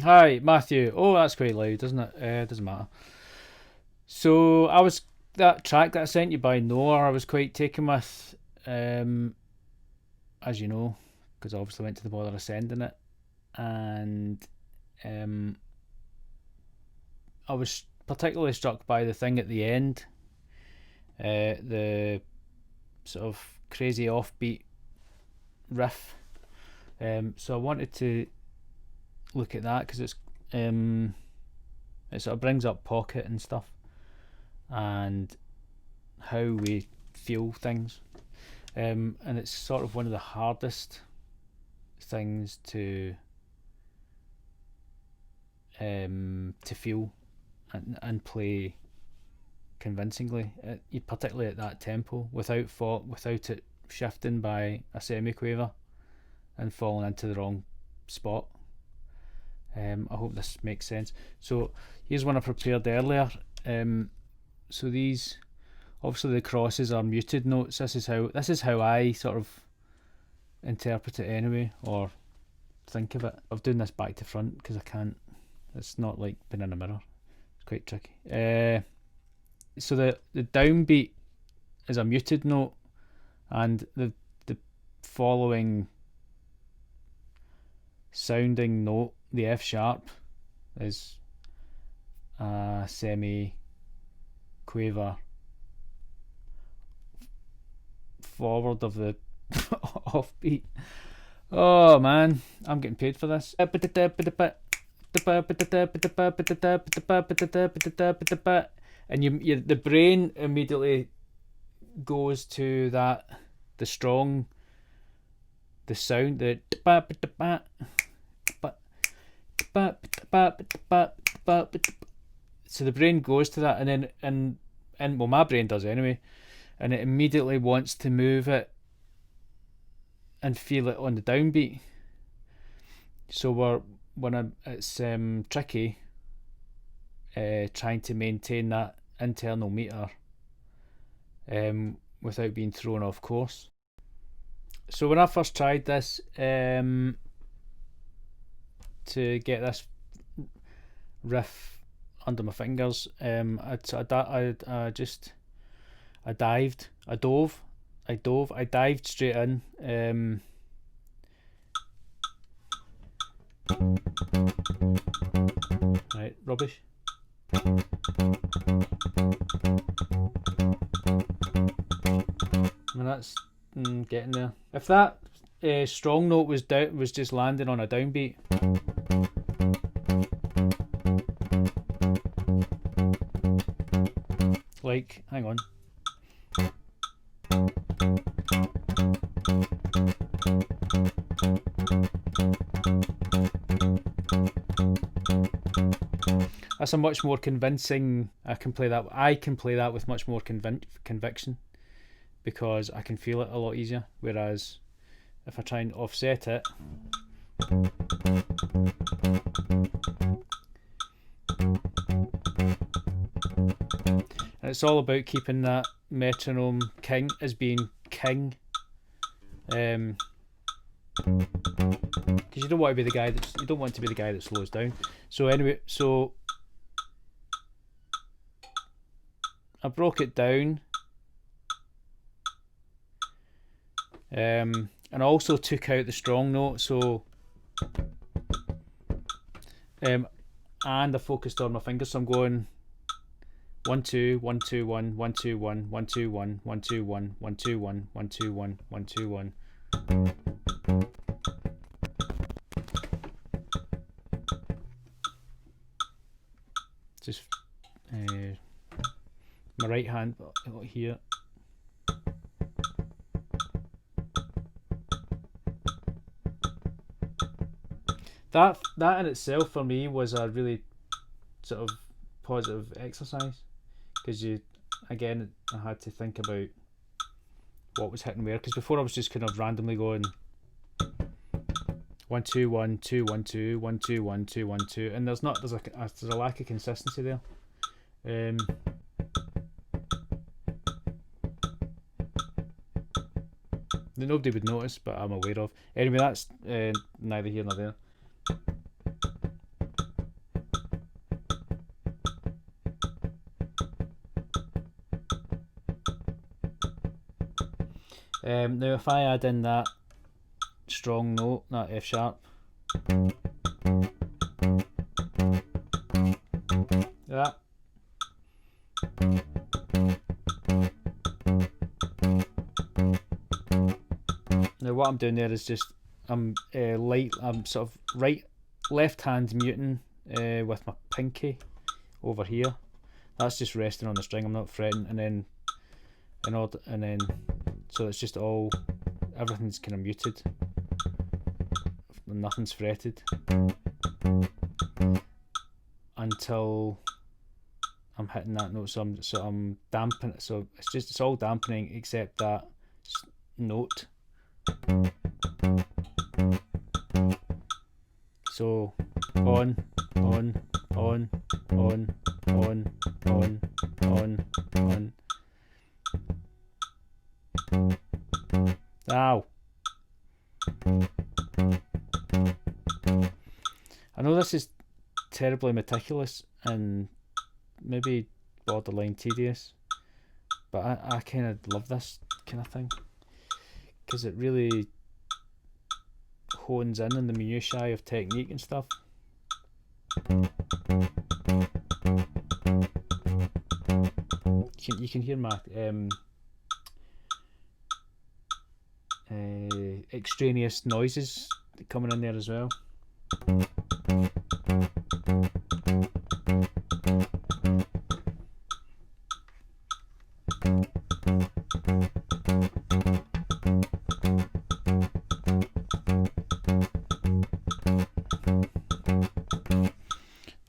Hi, Matthew. Oh, that's quite loud, isn't it? Doesn't matter. So I was that track that I sent you by Noah. I was quite taken with, um, as you know, because I obviously went to the bother of sending it, and um, I was particularly struck by the thing at the end, the sort of crazy offbeat riff. So I wanted to look at that because it sort of brings up Pocket and stuff, and how we feel things. And it's sort of one of the hardest things to feel and play convincingly, particularly at that tempo, without it shifting by a semiquaver and falling into the wrong spot. I hope this makes sense. So here's one I prepared earlier. So these, obviously the crosses are muted notes. This is how I sort of interpret it anyway, or think of it. I'm doing this back to front because I can't. It's not like being in a mirror. It's quite tricky. So the downbeat is a muted note, and the following sounding note, the F sharp, is a semi quaver forward of the offbeat. Oh man, I'm getting paid for this. And the brain immediately goes to the strong, the sound, so the brain goes to that, and then and well, my brain does anyway, and it immediately wants to move it and feel it on the downbeat. So it's tricky, trying to maintain that internal meter, without being thrown off course. So when I first tried this, to get this riff under my fingers, I dived, I dived straight in. Right, rubbish. And that's getting there. If that strong note was just landing on a downbeat, like, hang on. That's a much more convincing. I can play that with much more conviction, because I can feel it a lot easier. Whereas if I try and offset it, and it's all about keeping that metronome king as being king, because you don't want to be the guy that slows down. So anyway, I broke it down, and also took out the strong note. So and I focused on my fingers. So I'm going 1 2 1 2 1 1 2 1 1 2 1 1 2 1 1 2 1 1 2 1 1 2 1. Just my right hand here. That in itself for me was a really sort of positive exercise, because I had to think about what was hitting where, because before I was just kind of randomly going 1 2 1 2 1 2 1 2 1 2 1 2, and there's a lack of consistency there. That nobody would notice, but I'm aware of. Anyway, that's neither here nor there. Now if I add in that strong note, that F sharp, that. Now what I'm doing there is just I'm sort of left hand muting with my pinky over here. That's just resting on the string. I'm not fretting, and then so it's just everything's kind of muted. Nothing's fretted until I'm hitting that note. So I'm dampening. So it's all dampening except that note. So on. Ow. I know this is terribly meticulous and maybe borderline tedious, but I kind of love this kind of thing because it really hones in on the minutiae of technique and stuff. You can hear my extraneous noises coming in there as well.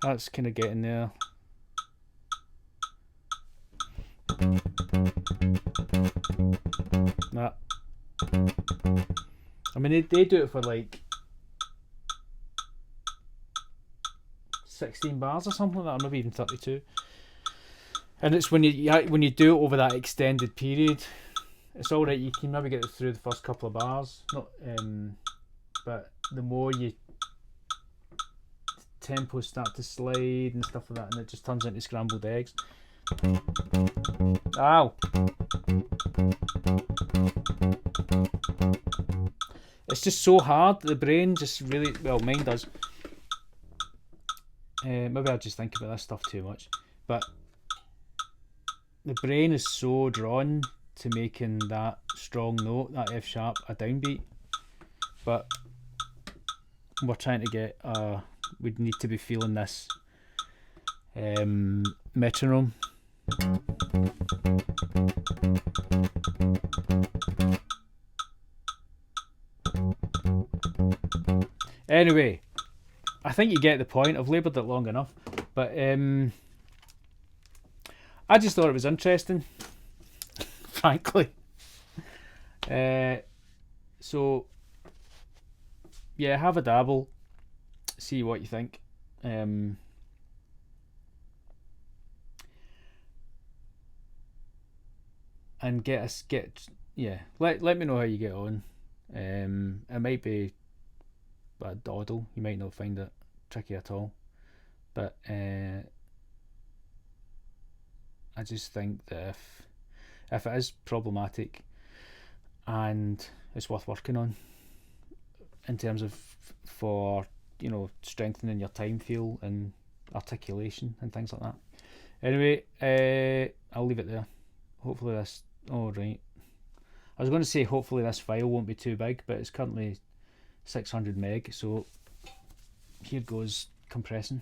That's kind of getting there. That. I mean, they do it for like 16 bars or something like that, or maybe even 32. And it's when you do it over that extended period, it's all right. You can maybe get through the first couple of bars, but the more tempos start to slide and stuff like that, and it just turns into scrambled eggs. Ow! It's just so hard. The brain just really, well, mine does. Maybe I just think about this stuff too much, but the brain is so drawn to making that strong note, that F sharp, a downbeat, but we're trying to get we'd need to be feeling this metronome. Anyway, I think you get the point. I've laboured it long enough, but I just thought it was interesting, frankly. So yeah, have a dabble, see what you think. And let me know how you get on. It might be a doddle. You might not find it tricky at all, but I just think that if it is problematic and it's worth working on in terms of for strengthening your time feel and articulation and things like that. Anyway, I'll leave it there. Hopefully this. Oh right, I was going to say hopefully this file won't be too big, but it's currently 600 meg, so here goes compressing.